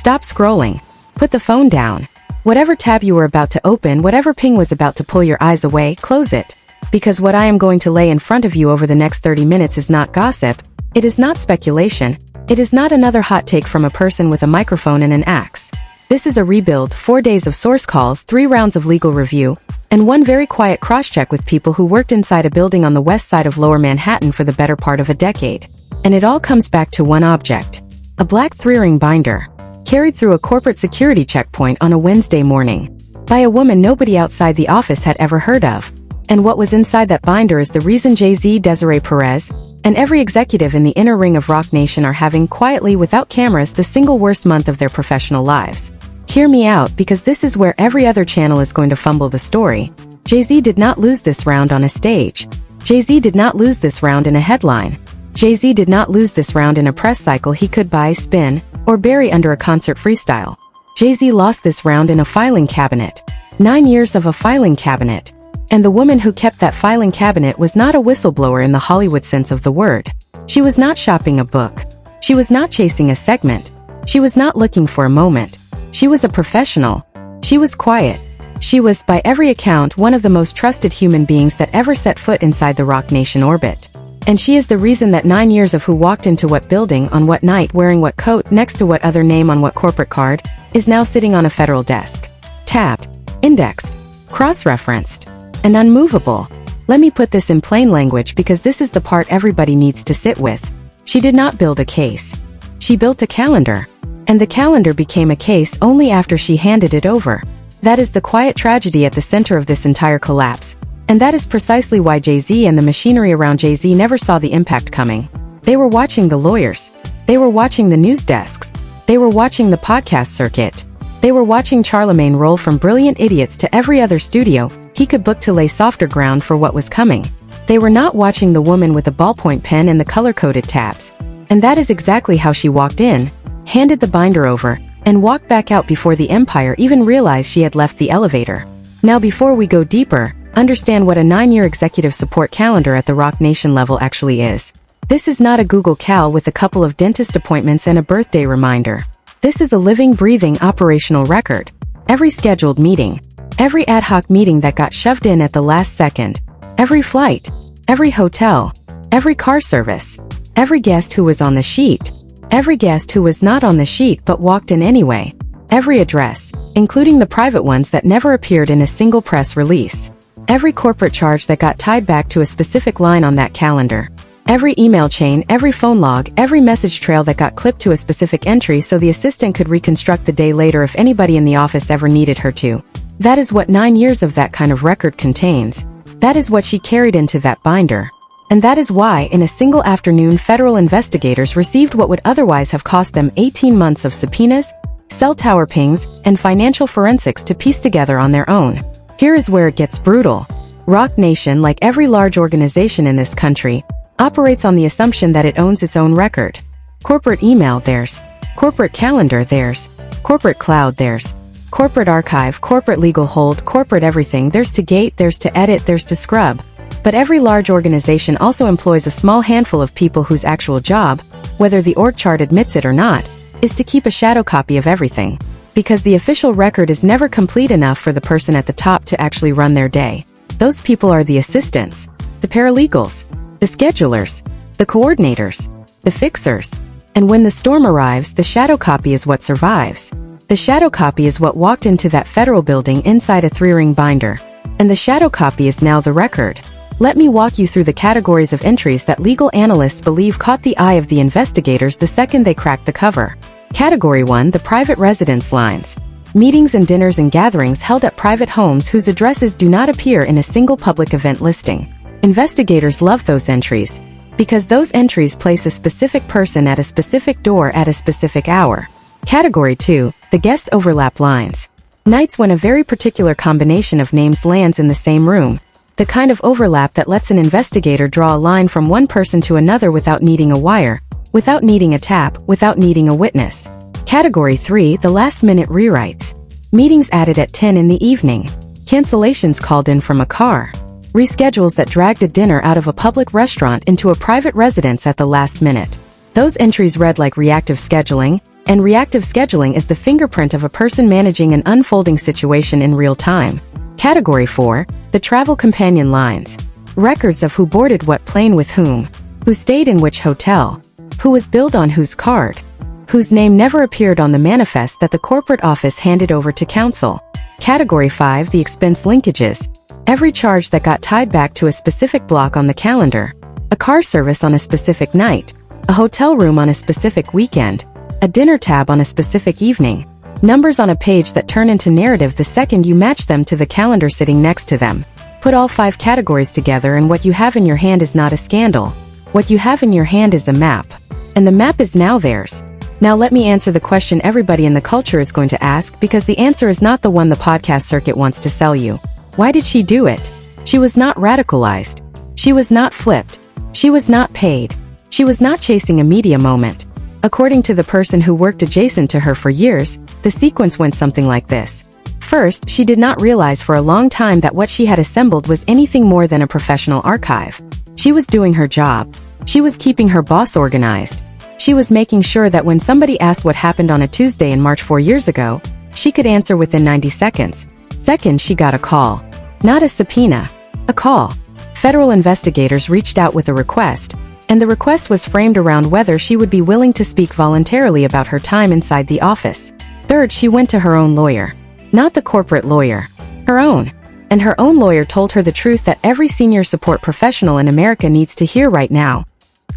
Stop scrolling. Put the phone down. Whatever tab you were about to open, whatever ping was about to pull your eyes away, close it. Because what I am going to lay in front of you over the next 30 minutes is not gossip, it is not speculation, it is not another hot take from a person with a microphone and an axe. This is a rebuild, 4 days of source calls, 3 rounds of legal review, and 1 very quiet cross-check with people who worked inside a building on the west side of Lower Manhattan for the better part of a decade. And it all comes back to one object. A black 3-ring binder, carried through a corporate security checkpoint on a Wednesday morning, by a woman nobody outside the office had ever heard of. And what was inside that binder is the reason Jay-Z, Desiree Perez, and every executive in the inner ring of Roc Nation are having, quietly without cameras, the single worst month of their professional lives. Hear me out, because this is where every other channel is going to fumble the story. Jay-Z did not lose this round on a stage. Jay-Z did not lose this round in a headline. Jay-Z did not lose this round in a press cycle he could buy, spin, or bury under a concert freestyle. Jay-Z lost this round in a filing cabinet. 9 years of a filing cabinet. And the woman who kept that filing cabinet was not a whistleblower in the Hollywood sense of the word. She was not shopping a book. She was not chasing a segment. She was not looking for a moment. She was a professional. She was quiet. She was, by every account, one of the most trusted human beings that ever set foot inside the Roc Nation orbit. And she is the reason that 9 years of who walked into what building, on what night, wearing what coat, next to what other name on what corporate card, is now sitting on a federal desk. Tabbed, indexed, cross-referenced, and unmovable. Let me put this in plain language because this is the part everybody needs to sit with. She did not build a case. She built a calendar. And the calendar became a case only after she handed it over. That is the quiet tragedy at the center of this entire collapse. And that is precisely why Jay-Z and the machinery around Jay-Z never saw the impact coming. They were watching the lawyers. They were watching the news desks. They were watching the podcast circuit. They were watching Charlamagne roll from brilliant idiots to every other studio he could book to lay softer ground for what was coming. They were not watching the woman with the ballpoint pen and the color-coded tabs. And that is exactly how she walked in, handed the binder over, and walked back out before the empire even realized she had left the elevator. Now before we go deeper, understand what a 9-year executive support calendar at the Roc Nation level actually is. This is not a Google Cal with a couple of dentist appointments and a birthday reminder. This is a living, breathing operational record. Every scheduled meeting, every ad hoc meeting that got shoved in at the last second, every flight, every hotel, every car service, every guest who was on the sheet, every guest who was not on the sheet but walked in anyway, every address, including the private ones that never appeared in a single press release, every corporate charge that got tied back to a specific line on that calendar, every email chain, every phone log, every message trail that got clipped to a specific entry so the assistant could reconstruct the day later if anybody in the office ever needed her to. That is what 9 years of that kind of record contains. That is what she carried into that binder. And that is why, in a single afternoon, federal investigators received what would otherwise have cost them 18 months of subpoenas, cell tower pings, and financial forensics to piece together on their own. Here is where it gets brutal. Roc Nation, like every large organization in this country, operates on the assumption that it owns its own record. Corporate email, theirs. Corporate calendar, theirs. Corporate cloud, theirs. Corporate archive, corporate legal hold, corporate everything, theirs to gate, theirs to edit, theirs to scrub. But every large organization also employs a small handful of people whose actual job, whether the org chart admits it or not, is to keep a shadow copy of everything. Because the official record is never complete enough for the person at the top to actually run their day. Those people are the assistants, the paralegals, the schedulers, the coordinators, the fixers. And when the storm arrives, the shadow copy is what survives. The shadow copy is what walked into that federal building inside a 3-ring binder. And the shadow copy is now the record. Let me walk you through the categories of entries that legal analysts believe caught the eye of the investigators the second they cracked the cover. Category 1, the private residence lines. Meetings and dinners and gatherings held at private homes whose addresses do not appear in a single public event listing. Investigators love those entries, because those entries place a specific person at a specific door at a specific hour. Category 2, the guest overlap lines. Nights when a very particular combination of names lands in the same room. The kind of overlap that lets an investigator draw a line from one person to another without needing a wire, without needing a tap, without needing a witness. Category 3, the last-minute rewrites. Meetings added at 10 in the evening. Cancellations called in from a car. Reschedules that dragged a dinner out of a public restaurant into a private residence at the last minute. Those entries read like reactive scheduling, And reactive scheduling is the fingerprint of a person managing an unfolding situation in real time. Category 4, the travel companion lines. Records of who boarded what plane with whom, who stayed in which hotel, who was billed on whose card, whose name never appeared on the manifest that the corporate office handed over to counsel. Category 5, the expense linkages. Every charge that got tied back to a specific block on the calendar, a car service on a specific night, a hotel room on a specific weekend, a dinner tab on a specific evening, numbers on a page that turn into narrative the second you match them to the calendar sitting next to them. Put all 5 categories together and what you have in your hand is not a scandal. What you have in your hand is a map. And the map is now theirs. Now let me answer the question everybody in the culture is going to ask, because the answer is not the one the podcast circuit wants to sell you. Why did she do it? She was not radicalized. She was not flipped. She was not paid. She was not chasing a media moment. According to the person who worked adjacent to her for years, the sequence went something like this. First, she did not realize for a long time that what she had assembled was anything more than a professional archive. She was doing her job. She was keeping her boss organized. She was making sure that when somebody asked what happened on a Tuesday in March 4 years ago, she could answer within 90 seconds. Second, she got a call. Not a subpoena. A call. Federal investigators reached out with a request, and the request was framed around whether she would be willing to speak voluntarily about her time inside the office. Third, she went to her own lawyer. Not the corporate lawyer. Her own. And her own lawyer told her the truth that every senior support professional in America needs to hear right now.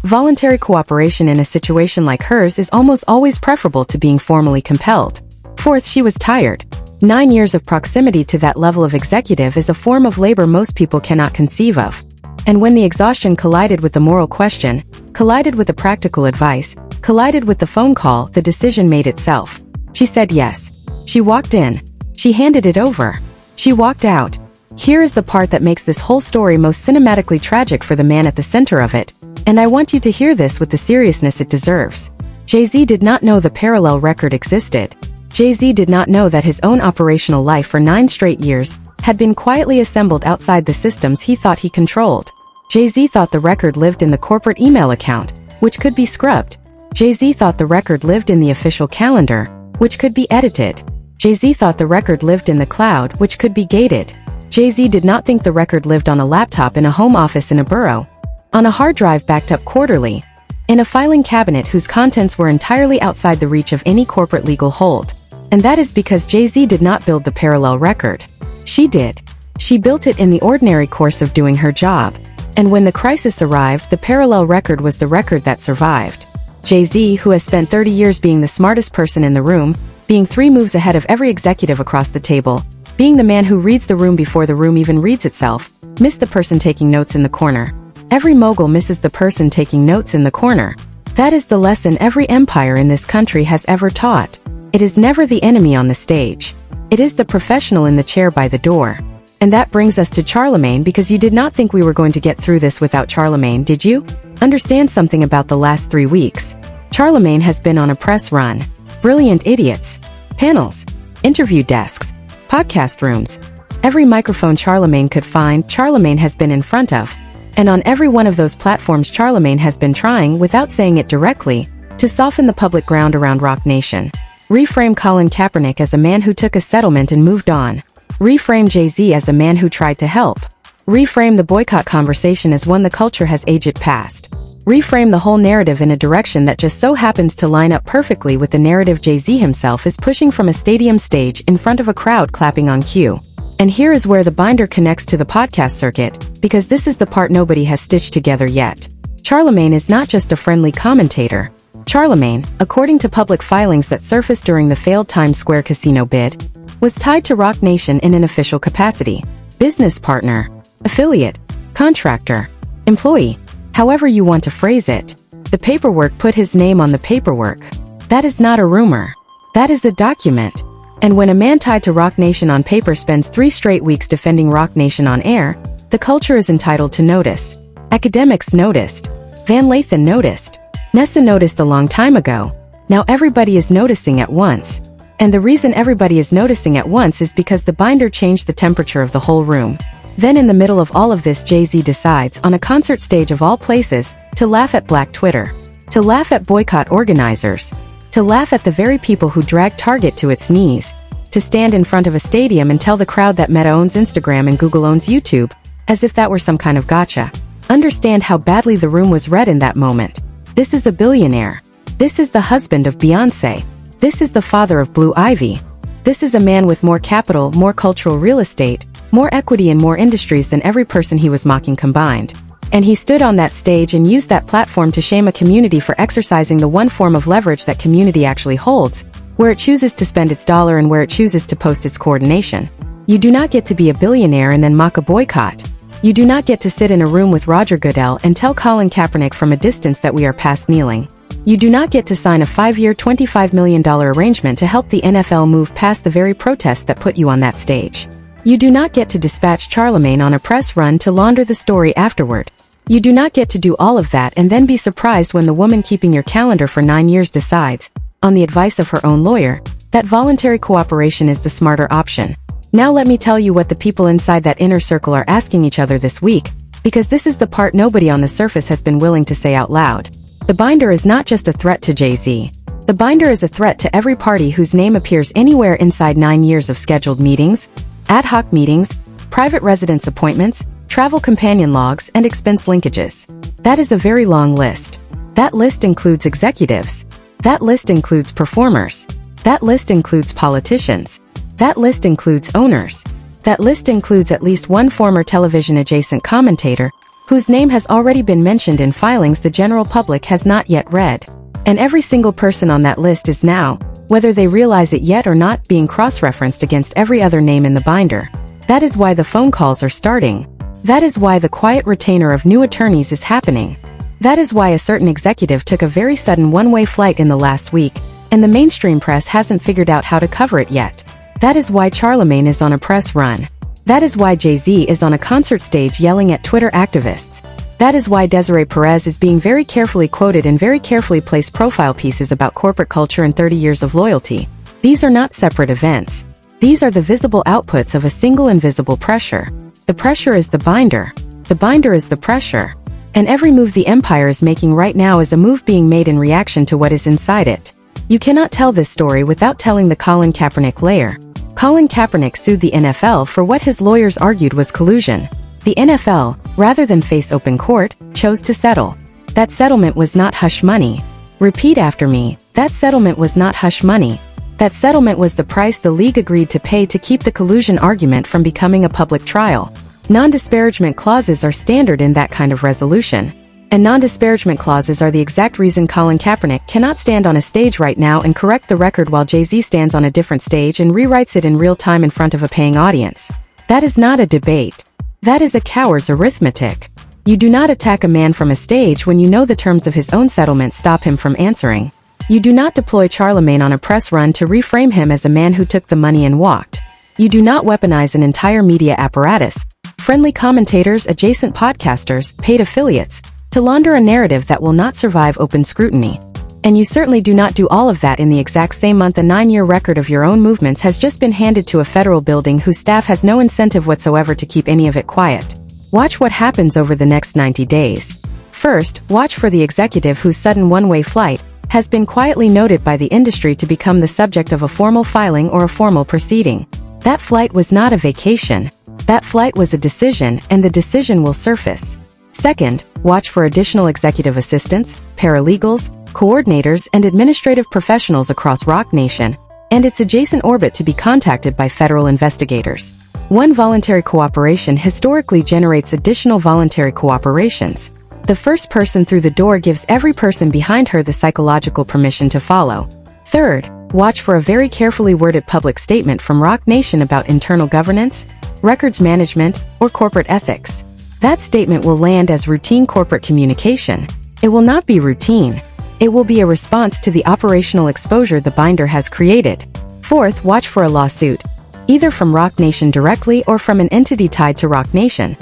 Voluntary cooperation in a situation like hers is almost always preferable to being formally compelled. Fourth, she was tired. 9 years of proximity to that level of executive is a form of labor most people cannot conceive of. And when the exhaustion collided with the moral question, collided with the practical advice, collided with the phone call, the decision made itself. She said yes. She walked in. She handed it over. She walked out. Here is the part that makes this whole story most cinematically tragic for the man at the center of it, and I want you to hear this with the seriousness it deserves. Jay-Z did not know the parallel record existed. Jay-Z did not know that his own operational life for 9 straight years had been quietly assembled outside the systems he thought he controlled. Jay-Z thought the record lived in the corporate email account, which could be scrubbed. Jay-Z thought the record lived in the official calendar, which could be edited. Jay-Z thought the record lived in the cloud, which could be gated. Jay-Z did not think the record lived on a laptop in a home office in a borough, on a hard drive backed up quarterly, in a filing cabinet whose contents were entirely outside the reach of any corporate legal hold. And that is because Jay-Z did not build the parallel record. She did. She built it in the ordinary course of doing her job. And when the crisis arrived, the parallel record was the record that survived. Jay-Z, who has spent 30 years being the smartest person in the room, being 3 moves ahead of every executive across the table, being the man who reads the room before the room even reads itself, missed the person taking notes in the corner. Every mogul misses the person taking notes in the corner. That is the lesson every empire in this country has ever taught. It is never the enemy on the stage. It is the professional in the chair by the door. And that brings us to Charlamagne, because you did not think we were going to get through this without Charlamagne, did you? Understand something about the last 3 weeks. Charlamagne has been on a press run. Brilliant idiots. Panels. Interview desks. Podcast rooms. Every microphone Charlamagne could find, Charlamagne has been in front of. And on every one of those platforms Charlamagne has been trying, without saying it directly, to soften the public ground around Roc Nation. Reframe Colin Kaepernick as a man who took a settlement and moved on. Reframe Jay-Z as a man who tried to help. Reframe the boycott conversation as one the culture has aged past. Reframe the whole narrative in a direction that just so happens to line up perfectly with the narrative Jay-Z himself is pushing from a stadium stage in front of a crowd clapping on cue. And here is where the binder connects to the podcast circuit, because this is the part nobody has stitched together yet. Charlamagne is not just a friendly commentator. Charlamagne, according to public filings that surfaced during the failed Times Square casino bid, was tied to Roc Nation in an official capacity. Business partner, affiliate, contractor, employee, however you want to phrase it. The paperwork put his name on the paperwork. That is not a rumor. That is a document. And when a man tied to Roc Nation on paper spends 3 straight weeks defending Roc Nation on air, the culture is entitled to notice. Academics noticed. Van Lathan noticed. Nessa noticed a long time ago. Now everybody is noticing at once. And the reason everybody is noticing at once is because the binder changed the temperature of the whole room. Then in the middle of all of this, Jay-Z decides, on a concert stage of all places, to laugh at Black Twitter. To laugh at boycott organizers. To laugh at the very people who drag Target to its knees. To stand in front of a stadium and tell the crowd that Meta owns Instagram and Google owns YouTube, as if that were some kind of gotcha. Understand how badly the room was read in that moment. This is a billionaire. This is the husband of Beyoncé. This is the father of Blue Ivy. This is a man with more capital, more cultural real estate, more equity and more industries than every person he was mocking combined. And he stood on that stage and used that platform to shame a community for exercising the one form of leverage that community actually holds, where it chooses to spend its dollar and where it chooses to post its coordination. You do not get to be a billionaire and then mock a boycott. You do not get to sit in a room with Roger Goodell and tell Colin Kaepernick from a distance that we are past kneeling. You do not get to sign a 5-year $25 million arrangement to help the NFL move past the very protests that put you on that stage. You do not get to dispatch Charlamagne on a press run to launder the story afterward. You do not get to do all of that and then be surprised when the woman keeping your calendar for 9 years decides, on the advice of her own lawyer, that voluntary cooperation is the smarter option. Now let me tell you what the people inside that inner circle are asking each other this week, because this is the part nobody on the surface has been willing to say out loud. The binder is not just a threat to Jay-Z. The binder is a threat to every party whose name appears anywhere inside 9 years of scheduled meetings, ad hoc meetings, private residence appointments, travel companion logs, and expense linkages. That is a very long list. That list includes executives. That list includes performers. That list includes politicians. That list includes owners. That list includes at least one former television-adjacent commentator, whose name has already been mentioned in filings the general public has not yet read. And every single person on that list is now, whether they realize it yet or not, being cross-referenced against every other name in the binder. That is why the phone calls are starting. That is why the quiet retainer of new attorneys is happening. That is why a certain executive took a very sudden one-way flight in the last week, and the mainstream press hasn't figured out how to cover it yet. That is why Charlemagne is on a press run. That is why Jay-Z is on a concert stage yelling at Twitter activists. That is why Desiree Perez is being very carefully quoted in very carefully placed profile pieces about corporate culture and 30 years of loyalty. These are not separate events. These are the visible outputs of a single invisible pressure. The pressure is the binder. The binder is the pressure. And every move the empire is making right now is a move being made in reaction to what is inside it. You cannot tell this story without telling the Colin Kaepernick layer. Colin Kaepernick sued the NFL for what his lawyers argued was collusion. The NFL, rather than face open court, chose to settle. That settlement was not hush money. Repeat after me, that settlement was not hush money. That settlement was the price the league agreed to pay to keep the collusion argument from becoming a public trial. Non-disparagement clauses are standard in that kind of resolution. And non-disparagement clauses are the exact reason Colin Kaepernick cannot stand on a stage right now and correct the record while Jay-Z stands on a different stage and rewrites it in real time in front of a paying audience. That is not a debate. That is a coward's arithmetic. You do not attack a man from a stage when you know the terms of his own settlement stop him from answering. You do not deploy Charlemagne on a press run to reframe him as a man who took the money and walked. You do not weaponize an entire media apparatus, friendly commentators, adjacent podcasters, paid affiliates, to launder a narrative that will not survive open scrutiny. And you certainly do not do all of that in the exact same month a 9-year record of your own movements has just been handed to a federal building whose staff has no incentive whatsoever to keep any of it quiet. Watch what happens over the next 90 days. First, watch for the executive whose sudden one-way flight has been quietly noted by the industry to become the subject of a formal filing or a formal proceeding. That flight was not a vacation. That flight was a decision, and the decision will surface. Second, watch for additional executive assistants, paralegals, coordinators, and administrative professionals across Roc Nation and its adjacent orbit to be contacted by federal investigators. One voluntary cooperation historically generates additional voluntary cooperations. The first person through the door gives every person behind her the psychological permission to follow. Third, watch for a very carefully worded public statement from Roc Nation about internal governance, records management, or corporate ethics. That statement will land as routine corporate communication. It will not be routine. It will be a response to the operational exposure the binder has created. Fourth, watch for a lawsuit, either from Roc Nation directly or from an entity tied to Roc Nation,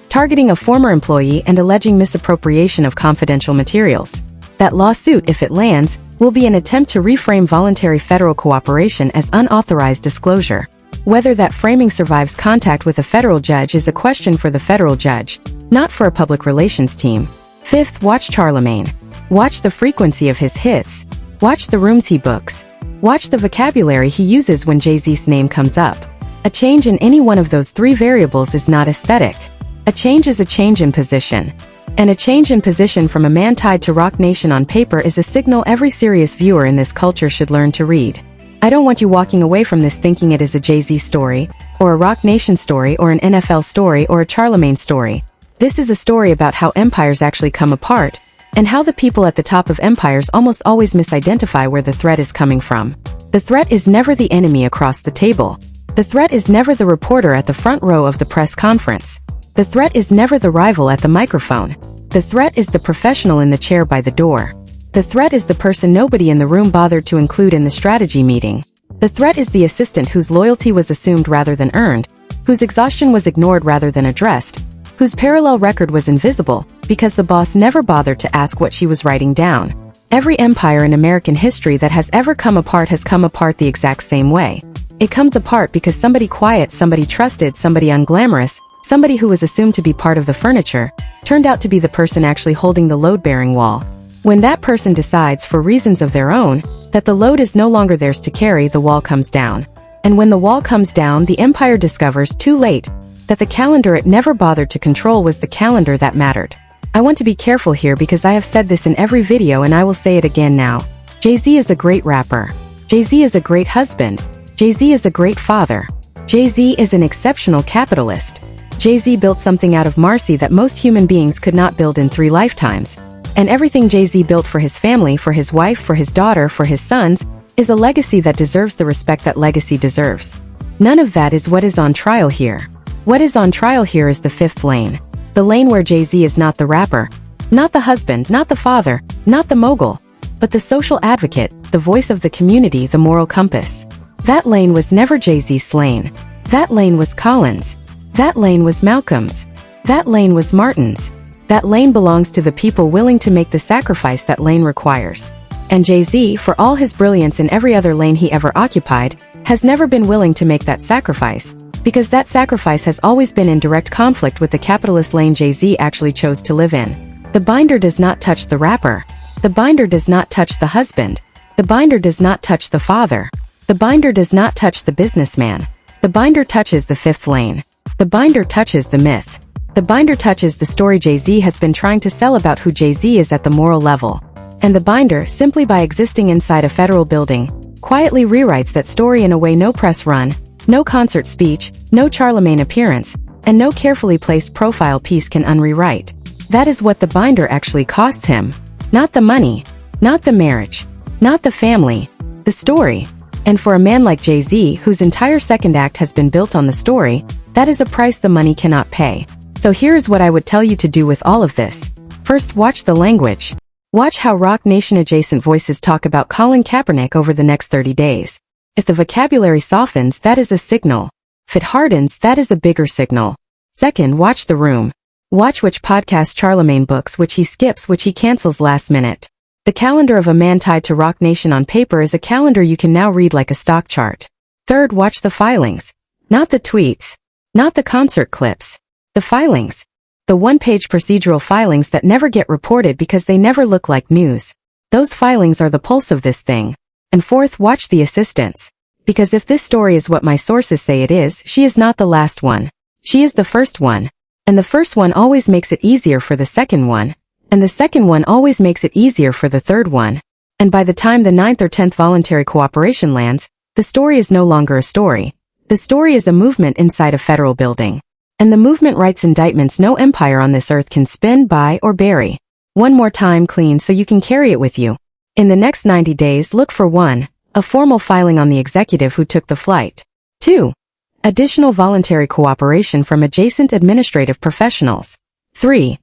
targeting a former employee and alleging misappropriation of confidential materials. That lawsuit, if it lands, will be an attempt to reframe voluntary federal cooperation as unauthorized disclosure. Whether that framing survives contact with a federal judge is a question for the federal judge, not for a public relations team. Fifth, watch Charlemagne. Watch the frequency of his hits. Watch the rooms he books. Watch the vocabulary he uses when Jay-Z's name comes up. A change in any one of those three variables is not aesthetic. A change is a change in position. And a change in position from a man tied to Roc Nation on paper is a signal every serious viewer in this culture should learn to read. I don't want you walking away from this thinking it is a Jay-Z story, or a Roc Nation story, or an NFL story, or a Charlamagne story. This is a story about how empires actually come apart, and how the people at the top of empires almost always misidentify where the threat is coming from. The threat is never the enemy across the table. The threat is never the reporter at the front row of the press conference. The threat is never the rival at the microphone. The threat is the professional in the chair by the door. The threat is the person nobody in the room bothered to include in the strategy meeting. The threat is the assistant whose loyalty was assumed rather than earned, whose exhaustion was ignored rather than addressed, whose parallel record was invisible, because the boss never bothered to ask what she was writing down. Every empire in American history that has ever come apart has come apart the exact same way. It comes apart because somebody quiet, somebody trusted, somebody unglamorous, somebody who was assumed to be part of the furniture, turned out to be the person actually holding the load-bearing wall. When that person decides, for reasons of their own, that the load is no longer theirs to carry, the wall comes down. And when the wall comes down, the empire discovers, too late, that the calendar it never bothered to control was the calendar that mattered. I want to be careful here because I have said this in every video and I will say it again now. Jay-Z is a great rapper. Jay-Z is a great husband. Jay-Z is a great father. Jay-Z is an exceptional capitalist. Jay-Z built something out of Marcy that most human beings could not build in 3 lifetimes. And everything Jay-Z built for his family, for his wife, for his daughter, for his sons, is a legacy that deserves the respect that legacy deserves. None of that is what is on trial here. What is on trial here is the fifth lane. The lane where Jay-Z is not the rapper, not the husband, not the father, not the mogul, but the social advocate, the voice of the community, the moral compass. That lane was never Jay-Z's lane. That lane was Colin's. That lane was Malcolm's. That lane was Martin's. That lane belongs to the people willing to make the sacrifice that lane requires. And Jay-Z, for all his brilliance in every other lane he ever occupied, has never been willing to make that sacrifice, because that sacrifice has always been in direct conflict with the capitalist lane Jay-Z actually chose to live in. The binder does not touch the rapper. The binder does not touch the husband. The binder does not touch the father. The binder does not touch the businessman. The binder touches the fifth lane. The binder touches the myth. The binder touches the story Jay-Z has been trying to sell about who Jay-Z is at the moral level. And the binder, simply by existing inside a federal building, quietly rewrites that story in a way no press run, no concert speech, no Charlemagne appearance, and no carefully placed profile piece can unrewrite. That is what the binder actually costs him. Not the money, not the marriage, not the family, the story. And for a man like Jay-Z, whose entire second act has been built on the story, that is a price the money cannot pay. So here's what I would tell you to do with all of this. First, watch the language. Watch how Roc Nation adjacent voices talk about Colin Kaepernick over the next 30 days. If the vocabulary softens, that is a signal. If it hardens, that is a bigger signal. Second, watch the room. Watch which podcast Charlemagne books, which he skips, which he cancels last minute. The calendar of a man tied to Roc Nation on paper is a calendar you can now read like a stock chart. Third, watch the filings. Not the tweets. Not the concert clips. The filings. The one-page procedural filings that never get reported because they never look like news. Those filings are the pulse of this thing. And fourth, watch the assistants. Because if this story is what my sources say it is, she is not the last one. She is the first one. And the first one always makes it easier for the second one. And the second one always makes it easier for the third one. And by the time the 9th or 10th voluntary cooperation lands, the story is no longer a story. The story is a movement inside a federal building. And the movement writes indictments no empire on this earth can spin, buy, or bury. One more time clean so you can carry it with you. In the next 90 days, look for 1. A formal filing on the executive who took the flight. 2. Additional voluntary cooperation from adjacent administrative professionals. 3.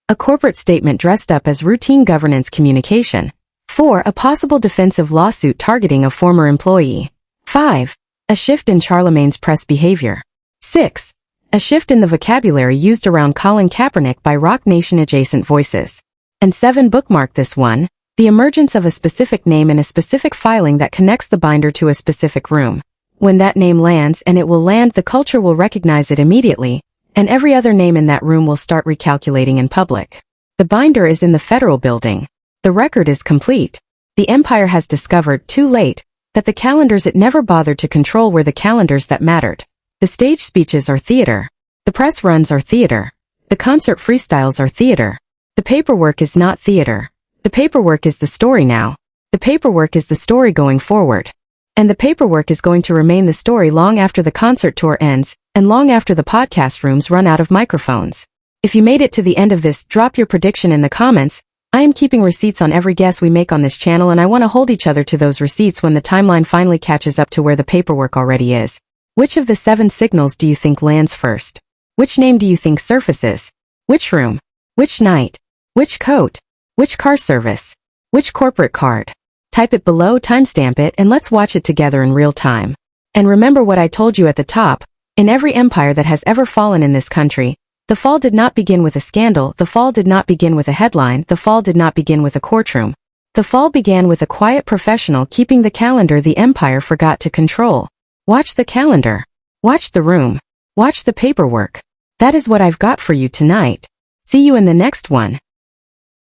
A corporate statement dressed up as routine governance communication. 4. A possible defensive lawsuit targeting a former employee. 5. A shift in Charlemagne's press behavior. 6. A shift in the vocabulary used around Colin Kaepernick by Roc Nation adjacent voices. And 7. Bookmark this one. The emergence of a specific name in a specific filing that connects the binder to a specific room. When that name lands, and it will land, the culture will recognize it immediately, and every other name in that room will start recalculating in public. The binder is in the federal building. The record is complete. The empire has discovered, too late, that the calendars it never bothered to control were the calendars that mattered. The stage speeches are theater. The press runs are theater. The concert freestyles are theater. The paperwork is not theater. The paperwork is the story now. The paperwork is the story going forward. And the paperwork is going to remain the story long after the concert tour ends, and long after the podcast rooms run out of microphones. If you made it to the end of this, drop your prediction in the comments. I am keeping receipts on every guess we make on this channel, and I want to hold each other to those receipts when the timeline finally catches up to where the paperwork already is. Which of the 7 signals do you think lands first? Which name do you think surfaces? Which room? Which night? Which coat? Which car service? Which corporate card? Type it below, timestamp it, and let's watch it together in real time. And remember what I told you at the top. In every empire that has ever fallen in this country, the fall did not begin with a scandal, the fall did not begin with a headline, the fall did not begin with a courtroom. The fall began with a quiet professional keeping the calendar the empire forgot to control. Watch the calendar. Watch the room. Watch the paperwork. That is what I've got for you tonight. See you in the next one.